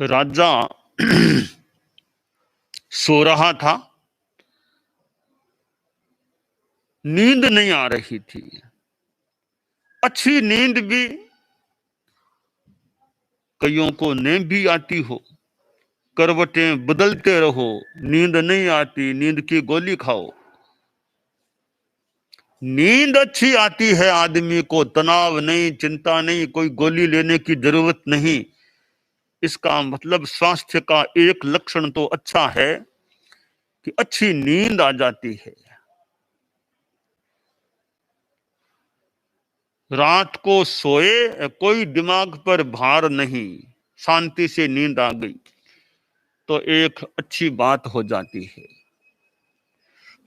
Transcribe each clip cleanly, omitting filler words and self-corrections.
राजा सो रहा था, नींद नहीं आ रही थी। अच्छी नींद भी कईयों को नहीं भी आती हो, करवटें बदलते रहो, नींद नहीं आती, नींद की गोली खाओ। नींद अच्छी आती है आदमी को, तनाव नहीं, चिंता नहीं, कोई गोली लेने की जरूरत नहीं। इसका मतलब स्वास्थ्य का एक लक्षण तो अच्छा है कि अच्छी नींद आ जाती है। रात को सोए, कोई दिमाग पर भार नहीं, शांति से नींद आ गई तो एक अच्छी बात हो जाती है।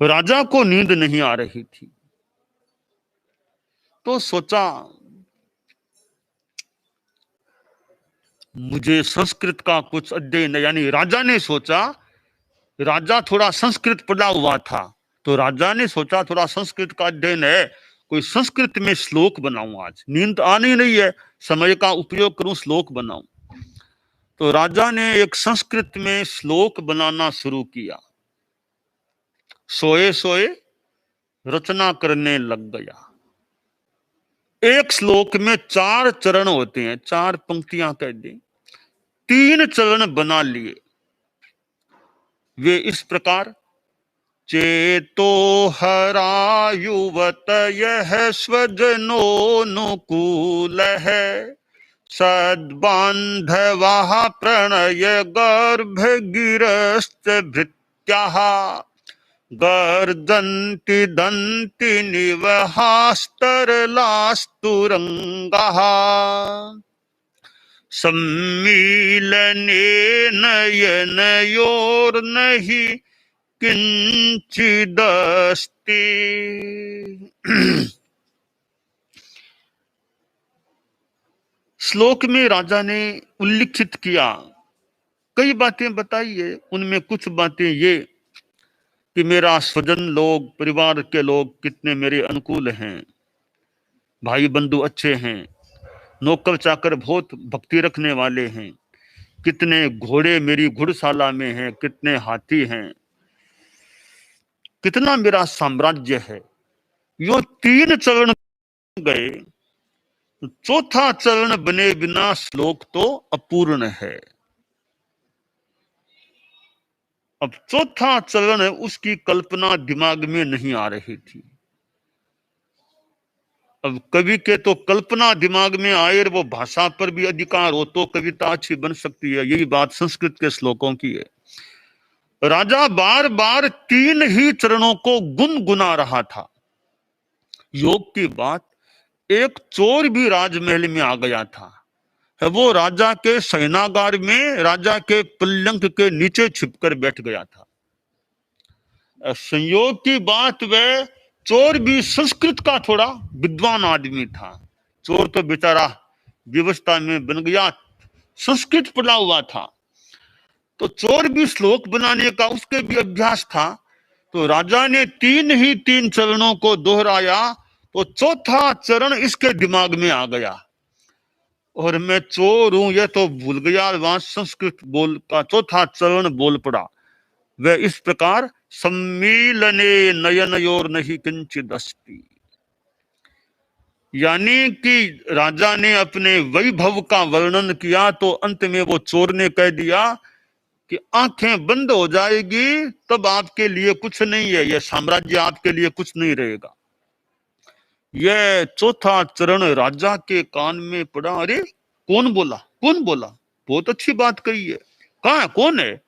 राजा को नींद नहीं आ रही थी तो सोचा मुझे संस्कृत का कुछ अध्ययन, यानी राजा ने सोचा, राजा थोड़ा संस्कृत पढ़ा हुआ था तो राजा ने सोचा थोड़ा संस्कृत का अध्ययन है, कोई संस्कृत में श्लोक बनाऊं। आज नींद आनी नहीं है, समय का उपयोग करूं, श्लोक बनाऊं। तो राजा ने एक संस्कृत में श्लोक बनाना शुरू किया। सोए सोए रचना करने लग गया। एक श्लोक में 4 चरण होते हैं, 4 पंक्तियां कह दी, 3 चरण बना लिए। वे इस प्रकार, चेतो हरा युवत यह स्वजनोनुकूल है, सद्बांधवा प्रणय गर्भ गिरस्त भृत्याः, गर्जन्ति दन्ति निवहास्तरलास्तुरंगाः, सम्मीलने नयनयोर्नहि किंचिदस्ति। श्लोक में राजा ने उल्लिखित किया, कई बातें बताई है, उनमें कुछ बातें ये कि मेरा स्वजन लोग, परिवार के लोग कितने मेरे अनुकूल हैं, भाई बंधु अच्छे हैं, नौकर चाकर बहुत भक्ति रखने वाले हैं, कितने घोड़े मेरी घुड़शाला में हैं, कितने हाथी हैं, कितना मेरा साम्राज्य है। यो 3 चरण गए, चौथा चरण बने बिना श्लोक तो अपूर्ण है। अब चौथा चरण उसकी कल्पना दिमाग में नहीं आ रही थी। अब कवि के तो कल्पना दिमाग में आए और वो भाषा पर भी अधिकार हो तो कविता अच्छी बन सकती है, यही बात संस्कृत के श्लोकों की है। राजा बार बार 3 ही चरणों को गुनगुना रहा था। योग की बात, एक चोर भी राजमहल में आ गया था। वो राजा के शयनागार में, राजा के पलंग के नीचे छिपकर बैठ गया था। संयोग की बात, वह चोर भी संस्कृत का थोड़ा विद्वान आदमी था। चोर तो बेचारा व्यवस्था में बन गया, संस्कृत पढ़ा हुआ था, तो चोर भी श्लोक बनाने का उसके भी अभ्यास था। तो राजा ने 3 चरणों को दोहराया तो चौथा चरण इसके दिमाग में आ गया, और मैं चोर हूं यह तो भूल गया, वहां संस्कृत बोल का चौथा चरण बोल पड़ा। वह इस प्रकार, सम्मीलने नयनयोर नहीं किंचिदस्ति, यानी कि राजा ने अपने वैभव का वर्णन किया तो अंत में वो चोर ने कह दिया कि आंखें बंद हो जाएगी तब आपके लिए कुछ नहीं है, यह साम्राज्य आपके लिए कुछ नहीं रहेगा। यह चौथा चरण राजा के कान में पड़ा। अरे कौन बोला, कौन बोला, बहुत अच्छी बात कही है, कहाँ है, कौन है?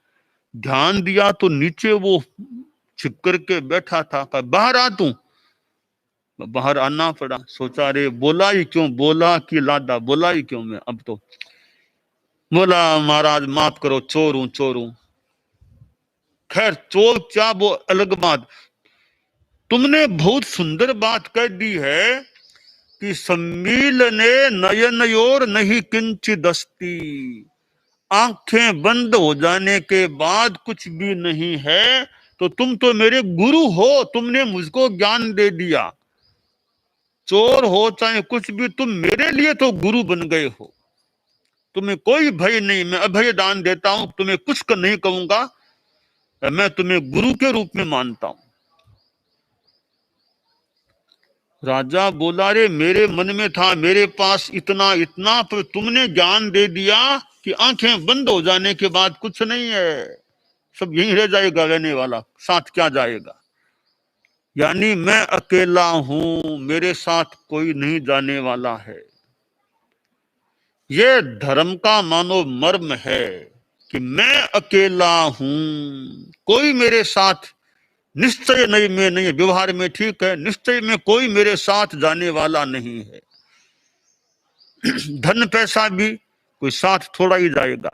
ध्यान दिया तो नीचे वो छिप करके बैठा था। कहा बाहर आ तू। बाहर आना पड़ा। सोचा अरे बोला ही क्यों, बोला कि लादा, बोला ही क्यों मैं। अब तो बोला महाराज माफ करो, चोर हूं, चोर हूं। खैर चोर क्या वो अलग बात, तुमने बहुत सुंदर बात कह दी है कि सम्मीलने नयनयोर नहीं किंचिदस्ति, आंखें बंद हो जाने के बाद कुछ भी नहीं है। तो तुम तो मेरे गुरु हो, तुमने मुझको ज्ञान दे दिया। चोर हो चाहे कुछ भी, तुम मेरे लिए तो गुरु बन गए हो। तुम्हें कोई भय नहीं, मैं अभय दान देता हूं, तुम्हें कुछ नहीं कहूंगा, मैं तुम्हें गुरु के रूप में मानता हूं। राजा बोला, रे मेरे मन में था, मेरे पास इतना इतना, पर तुमने ज्ञान दे दिया कि आंखें बंद हो जाने के बाद कुछ नहीं है, सब यहीं रह जाएगा रहने वाला, साथ क्या जाएगा। यानी मैं अकेला हूं, मेरे साथ कोई नहीं जाने वाला है। ये धर्म का मानो मर्म है कि मैं अकेला हूं, कोई मेरे साथ निश्चय नहीं में नहीं है। व्यवहार में ठीक है, निश्चय में कोई मेरे साथ जाने वाला नहीं है। धन पैसा भी कोई साथ थोड़ा ही जाएगा।